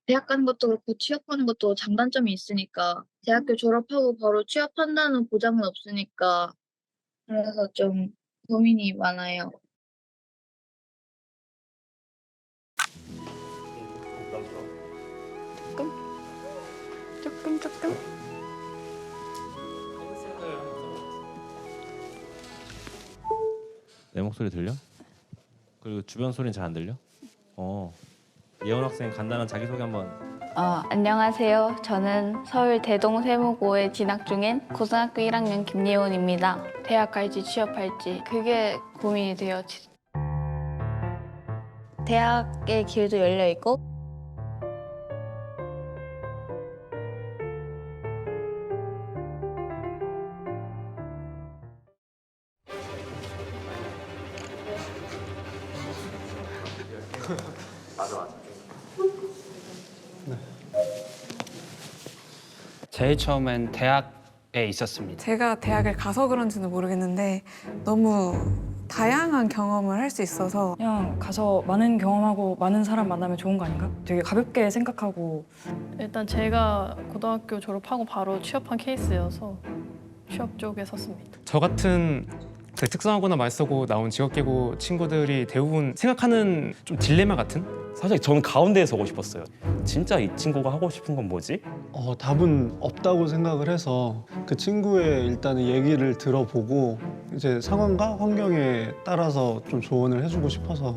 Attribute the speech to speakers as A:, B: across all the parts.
A: 대학 가는 것도 그렇고 취업하는 것도 장단점이 있으니까 대학교 졸업하고 바로 취업한다는 보장은 없으니까 그래서 좀 고민이 많아요. 조금? 조금?
B: 내 목소리 들려? 그리고 주변 소리는 잘 안 들려? 예원 학생 간단한 자기소개 한번.
C: 안녕하세요. 저는 서울 대동세무고에 진학 중인 고등학교 1학년 김예원입니다. 대학 갈지 취업할지 그게 고민이 돼요. 대학의 길도 열려 있고
D: 제일 처음엔 대학에 있었습니다.
E: 제가 대학을 가서 그런지는 모르겠는데 너무 다양한 경험을 할 수 있어서
F: 그냥 가서 많은 경험하고 많은 사람 만나면 좋은 거 아닌가? 되게 가볍게 생각하고.
G: 일단 제가 고등학교 졸업하고 바로 취업한 케이스여서 취업 쪽에 섰습니다.
H: 저 같은 그 특성화고나 말쓰고 나온 직업계고 친구들이 대부분 생각하는 좀 딜레마 같은?
I: 사실 저는 가운데에 서고 싶었어요. 진짜 이 친구가 하고 싶은 건 뭐지?
J: 답은 없다고 생각을 해서 그 친구의 일단은 얘기를 들어보고 이제 상황과 환경에 따라서 좀 조언을 해주고 싶어서.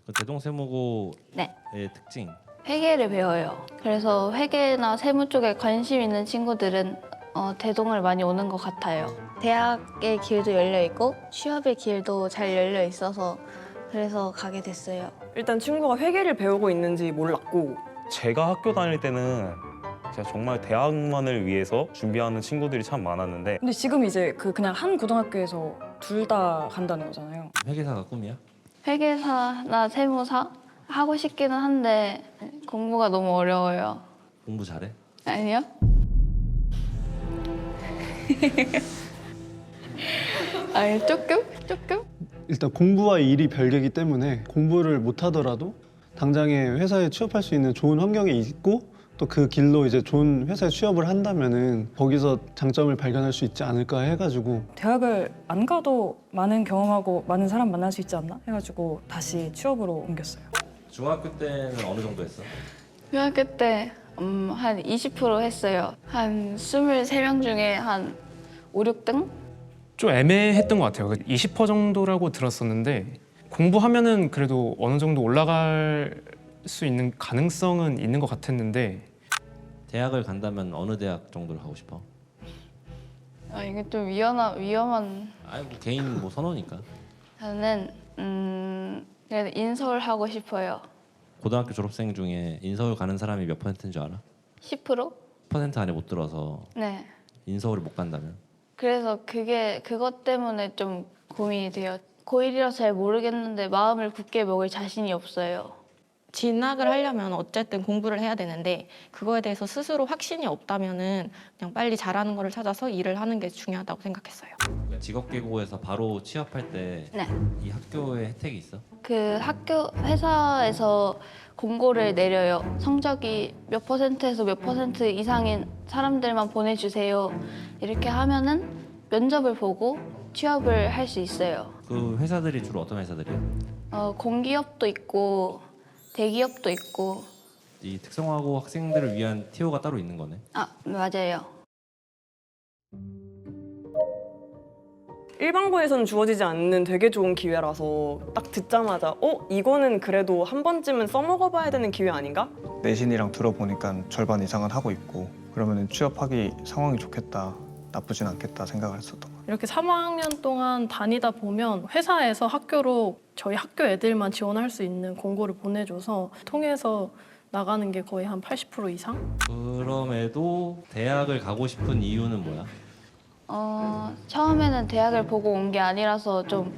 B: 그 대동세무고의
C: 네.
B: 특징.
C: 회계를 배워요. 그래서 회계나 세무 쪽에 관심 있는 친구들은 대동을 많이 오는 것 같아요. 대학의 길도 열려 있고 취업의 길도 잘 열려 있어서 그래서 가게 됐어요.
K: 일단 친구가 회계를 배우고 있는지 몰랐고
I: 제가 학교 다닐 때는 제가 정말 대학만을 위해서 준비하는 친구들이 참 많았는데
F: 근데 지금 이제 그냥 한 고등학교에서 둘 다 간다는 거잖아요.
B: 회계사가 꿈이야?
C: 회계사나 세무사 하고 싶기는 한데 공부가 너무 어려워요.
B: 공부 잘해?
C: 아니요? 아니 조금?
J: 일단 공부와 일이 별개이기 때문에 공부를 못하더라도 당장에 회사에 취업할 수 있는 좋은 환경에 있고 또 그 길로 이제 좋은 회사에 취업을 한다면은 거기서 장점을 발견할 수 있지 않을까 해가지고.
F: 대학을 안 가도 많은 경험하고 많은 사람 만날 수 있지 않나 해가지고 다시 취업으로 옮겼어요.
B: 중학교 때는 어느 정도 했어?
C: 중학교 때 한 20% 했어요. 한 23명 중에 한 5, 6등?
H: 좀 애매했던 것 같아요. 20% 정도라고 들었었는데 공부하면은 그래도 어느 정도 올라갈 수 있는 가능성은 있는 것 같았는데.
B: 대학을 간다면 어느 대학 정도를 가고 싶어?
C: 이게 좀 위험한.
B: 아이고 개인 선호니까.
C: 저는 그래도 인서울 하고 싶어요.
B: 고등학교 졸업생 중에 인서울 가는 사람이 몇 %인 줄 알아?
C: 10%?
B: % 안에 못 들어서
C: 네.
B: 인서울을 못 간다면?
C: 그래서 그것 때문에 좀 고민이 돼요. 고1이라 잘 모르겠는데 마음을 굳게 먹을 자신이 없어요.
L: 진학을 하려면 어쨌든 공부를 해야 되는데 그거에 대해서 스스로 확신이 없다면은 그냥 빨리 잘하는 거를 찾아서 일을 하는 게 중요하다고 생각했어요.
B: 직업계고에서 바로 취업할 때 이
C: 네.
B: 학교에 혜택이 있어?
C: 그 회사에서 공고를 내려요. 성적이 몇 %에서 몇 % 이상인 사람들만 보내주세요. 이렇게 하면은 면접을 보고 취업을 할 수 있어요.
B: 그 회사들이 주로 어떤 회사들이야?
C: 공기업도 있고 대기업도 있고.
B: 이 특성화고 학생들을 위한 티오가 따로 있는 거네.
C: 맞아요.
K: 일반고에서는 주어지지 않는 되게 좋은 기회라서 딱 듣자마자 이거는 그래도 한 번쯤은 써먹어봐야 되는 기회 아닌가?
M: 내신이랑 들어보니까 절반 이상은 하고 있고 그러면 취업하기 상황이 좋겠다, 나쁘진 않겠다 생각을 했었던 것 같아요.
G: 이렇게 3학년 동안 다니다 보면 회사에서 학교로 저희 학교 애들만 지원할 수 있는 공고를 보내줘서 통해서 나가는 게 거의 한 80% 이상?
B: 그럼에도 대학을 가고 싶은 이유는 뭐야?
C: 처음에는 대학을 보고 온 게 아니라서 좀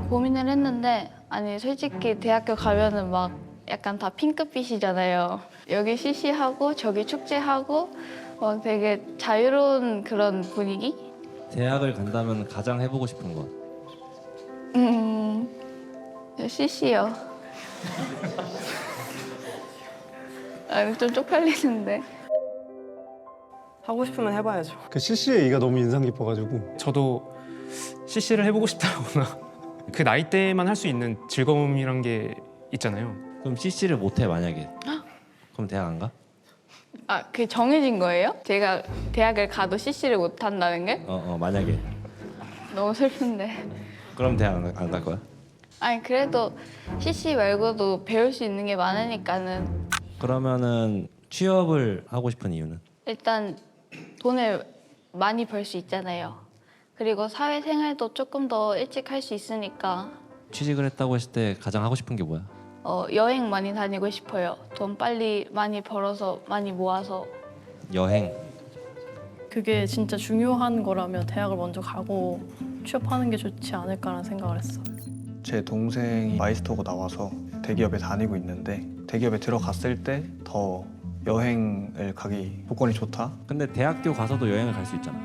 C: 고민을 했는데 솔직히 대학교 가면은 막 약간 다 핑크빛이잖아요. 여기 CC하고 저기 축제하고 막 되게 자유로운 그런 분위기?
B: 대학을 간다면 가장 해보고 싶은 것.
C: CC요. 아, 좀 쪽팔리는데.
K: 하고 싶으면 해봐야죠.
J: 그 CC의 이가 너무 인상 깊어가지고
H: 저도 CC를 해보고 싶다거나 그 나이대만 할 수 있는 즐거움이란 게 있잖아요.
B: 그럼 CC를 못해 만약에. 그럼 대학 안 가?
C: 아, 그게 정해진 거예요? 제가 대학을 가도 CC를 못 한다는 게?
B: 만약에.
C: 너무 슬픈데.
B: 그럼 대학 안 갈 거야?
C: 아니, 그래도 CC 말고도 배울 수 있는 게 많으니까는
B: 그러면은 취업을 하고 싶은 이유는?
C: 일단 돈을 많이 벌 수 있잖아요. 그리고 사회생활도 조금 더 일찍 할 수 있으니까
B: 취직을 했다고 했을 때 가장 하고 싶은 게 뭐야?
C: 여행 많이 다니고 싶어요. 돈 빨리 많이 벌어서 많이 모아서.
B: 여행.
G: 그게 진짜 중요한 거라면 대학을 먼저 가고 취업하는 게 좋지 않을까라는 생각을 했어.
M: 제 동생이 마이스터고 나와서 대기업에 다니고 있는데 대기업에 들어갔을 때 더 여행을 가기 조건이 좋다.
B: 근데 대학교 가서도 여행을 갈 수 있잖아.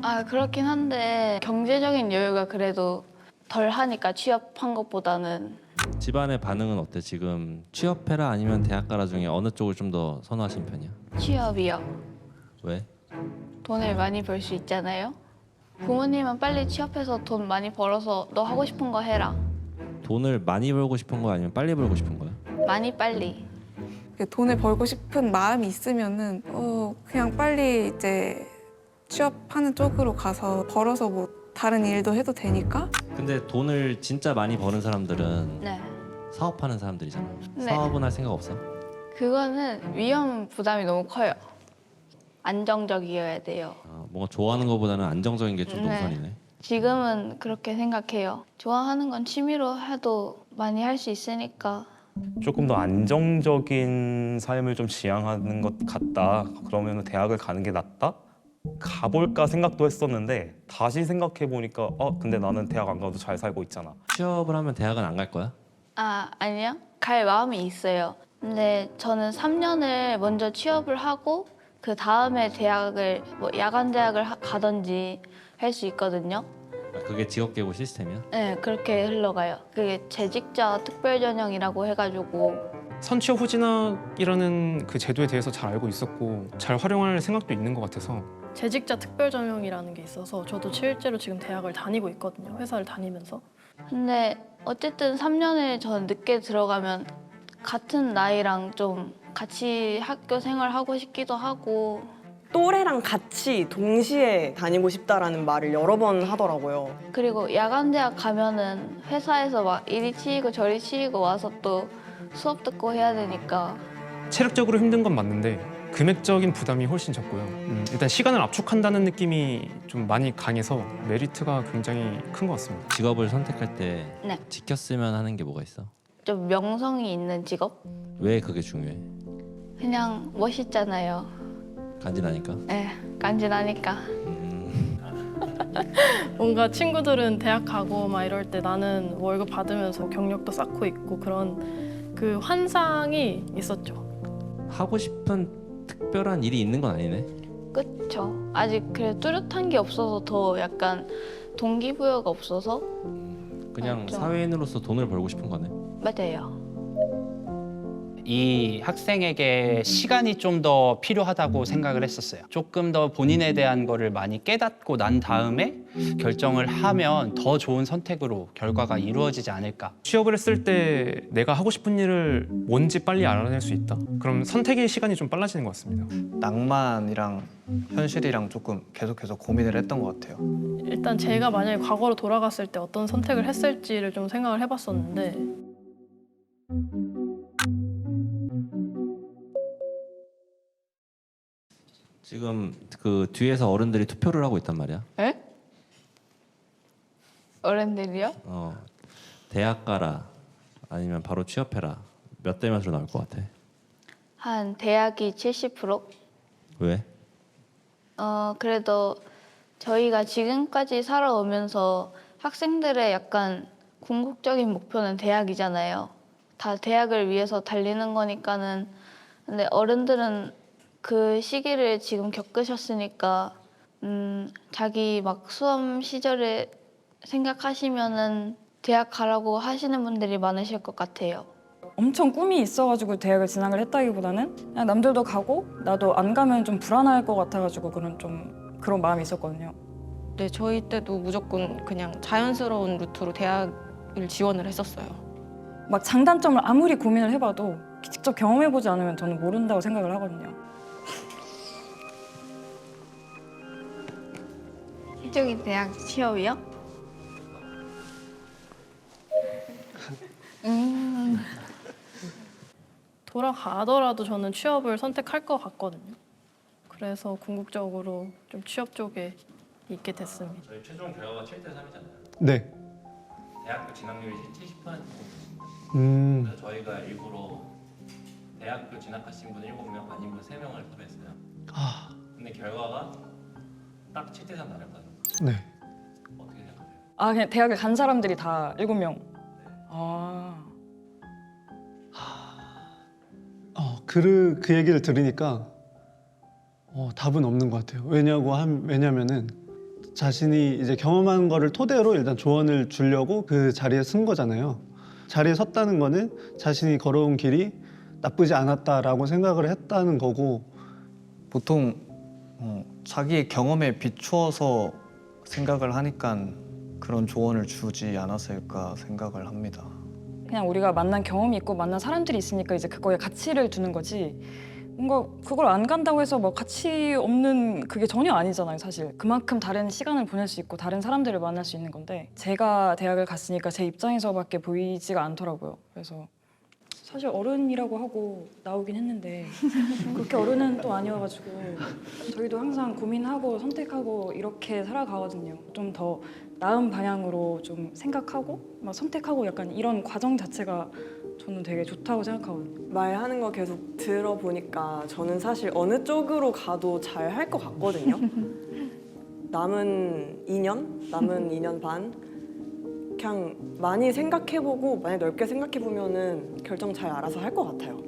C: 아, 그렇긴 한데 경제적인 여유가 그래도 덜 하니까 취업한 것보다는.
B: 집안의 반응은 어때? 지금 취업해라 아니면 대학 가라 중에 어느 쪽을 좀 더 선호하시는 편이야?
C: 취업이요.
B: 왜?
C: 돈을 많이 벌 수 있잖아요. 부모님은 빨리 취업해서 돈 많이 벌어서 너 하고 싶은 거 해라.
B: 돈을 많이 벌고 싶은 거야 아니면 빨리 벌고 싶은 거야?
C: 많이 빨리.
E: 돈을 벌고 싶은 마음이 있으면은 그냥 빨리 이제 취업하는 쪽으로 가서 벌어서 뭐 다른 일도 해도 되니까.
B: 근데 돈을 진짜 많이 버는 사람들은
C: 네.
B: 사업하는 사람들이잖아.
C: 네.
B: 사업은 할 생각 없어?
C: 그거는 위험 부담이 너무 커요. 안정적이어야 돼요.
B: 뭔가 좋아하는 것보다는 안정적인 게 좀 더
C: 네.
B: 우선이네.
C: 지금은 그렇게 생각해요. 좋아하는 건 취미로 해도 많이 할 수 있으니까.
I: 조금 더 안정적인 삶을 좀 지향하는 것 같다. 그러면 대학을 가는 게 낫다? 가볼까 생각도 했었는데 다시 생각해 보니까 근데 나는 대학 안 가도 잘 살고 있잖아.
B: 취업을 하면 대학은 안 갈 거야?
C: 아, 아니요. 갈 마음이 있어요. 근데 저는 3년을 먼저 취업을 하고 그 다음에 대학을 뭐 야간 대학을 가든지 할 수 있거든요.
B: 그게 직업계고 시스템이야?
C: 네, 그렇게 흘러가요. 그게 재직자 특별 전형이라고 해가지고.
H: 선취업 후진학이라는 그 제도에 대해서 잘 알고 있었고 잘 활용할 생각도 있는 것 같아서
G: 재직자 특별 전형이라는 게 있어서 저도 실제로 지금 대학을 다니고 있거든요. 회사를 다니면서.
C: 근데 어쨌든 3년을 저는 늦게 들어가면 같은 나이랑 좀 같이 학교 생활하고 싶기도 하고.
K: 또래랑 같이 동시에 다니고 싶다라는 말을 여러 번 하더라고요.
C: 그리고 야간 대학 가면은 회사에서 막 이리 치이고 저리 치이고 와서 또 수업 듣고 해야 되니까.
H: 체력적으로 힘든 건 맞는데 금액적인 부담이 훨씬 적고요. 일단 시간을 압축한다는 느낌이 좀 많이 강해서 메리트가 굉장히 큰 것 같습니다.
B: 직업을 선택할 때
C: 네.
B: 지켰으면 하는 게 뭐가 있어?
C: 좀 명성이 있는 직업?
B: 왜 그게 중요해?
C: 그냥 멋있잖아요.
B: 간지나니까?
C: 네, 간지나니까.
G: 뭔가 친구들은 대학 가고 막 이럴 때 나는 월급 받으면서 경력도 쌓고 있고 그런 그 환상이 있었죠.
B: 하고 싶은 특별한 일이 있는 건 아니네.
C: 그쵸. 아직 그래 뚜렷한 게 없어서 더 약간 동기부여가 없어서.
B: 그냥
C: 좀.
B: 사회인으로서 돈을 벌고 싶은 거네.
C: 맞아요.
D: 이 학생에게 시간이 좀 더 필요하다고 생각을 했었어요. 조금 더 본인에 대한 거를 많이 깨닫고 난 다음에 결정을 하면 더 좋은 선택으로 결과가 이루어지지 않을까.
H: 취업을 했을 때 내가 하고 싶은 일을 뭔지 빨리 알아낼 수 있다. 그럼 선택의 시간이 좀 빨라지는 것 같습니다.
M: 낭만이랑 현실이랑 조금 계속해서 고민을 했던 것 같아요.
G: 일단 제가 만약에 과거로 돌아갔을 때 어떤 선택을 했을지를 좀 생각을 해봤었는데
B: 지금 그 뒤에서 어른들이 투표를 하고 있단 말이야.
C: 에? 어른들이요?
B: 대학 가라 아니면 바로 취업해라. 몇 대 몇으로 나올 것 같아?
C: 한 대학이 70%?
B: 왜?
C: 그래도 저희가 지금까지 살아오면서 학생들의 약간 궁극적인 목표는 대학이잖아요. 다 대학을 위해서 달리는 거니까는. 근데 어른들은 그 시기를 지금 겪으셨으니까 자기 막 수험 시절에 생각하시면은 대학 가라고 하시는 분들이 많으실 것 같아요.
F: 엄청 꿈이 있어가지고 대학을 진학을 했다기보다는 그냥 남들도 가고 나도 안 가면 좀 불안할 것 같아가지고 그런 마음이 있었거든요.
L: 네, 저희 때도 무조건 그냥 자연스러운 루트로 대학을 지원을 했었어요.
F: 막 장단점을 아무리 고민을 해봐도 직접 경험해보지 않으면 저는 모른다고 생각을 하거든요.
C: 이쪽이 대학 취업이요?
G: 돌아가더라도 저는 취업을 선택할 것 같거든요. 그래서 궁극적으로 좀 취업 쪽에 있게 됐습니다.
B: 저희 최종 결과가 7대3이잖아요.
J: 네.
B: 대학교 진학률이 70%입니다. 그래서 저희가 일부러 대학교 진학하신 분 7명 아닌 분 3명을 투표했어요. 근데 결과가 딱 7대3 나왔거든요.
J: 네.
B: 어떻게 생각하세요?
F: 아, 그냥 대학을 간 사람들이 다 7명.
J: 그 얘기를 들으니까 답은 없는 것 같아요. 왜냐면은 자신이 이제 경험한 거를 토대로 일단 조언을 주려고 그 자리에 쓴 거잖아요. 자리에 섰다는 거는 자신이 걸어온 길이 나쁘지 않았다라고 생각을 했다는 거고,
M: 보통 자기의 경험에 비추어서 생각을 하니까 그런 조언을 주지 않았을까 생각을 합니다.
F: 그냥 우리가 만난 경험이 있고 만난 사람들이 있으니까 이제 그거에 가치를 두는 거지, 뭔가 그걸 안 간다고 해서 뭐 가치 없는 그게 전혀 아니잖아요. 사실 그만큼 다른 시간을 보낼 수 있고 다른 사람들을 만날 수 있는 건데, 제가 대학을 갔으니까 제 입장에서밖에 보이지가 않더라고요. 그래서 사실 어른이라고 하고 나오긴 했는데 그렇게 어른은 또 아니어가지고 저희도 항상 고민하고 선택하고 이렇게 살아가거든요. 좀 더 나은 방향으로 좀 생각하고 막 선택하고 약간 이런 과정 자체가 저는 되게 좋다고 생각하거든요.
K: 말하는 거 계속 들어보니까 저는 사실 어느 쪽으로 가도 잘 할 것 같거든요. 남은 2년 반 그냥 많이 생각해보고 많이 넓게 생각해보면은 결정 잘 알아서 할 것 같아요.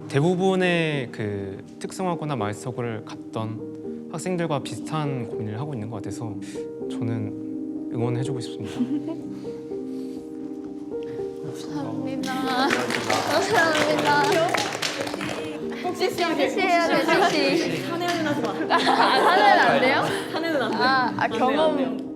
H: 대부분의 그 특성화고나 마이스터고를 갔던 학생들과 비슷한 고민을 하고 있는 것 같아서 저는 응원해주고 싶습니다.
C: 감사합니다. 감사합니다. 꼭 CC해야 돼, CC.
K: 사내는 하지 마.
C: 사내는 안 돼요?
K: 사내는 안 돼.
C: 경험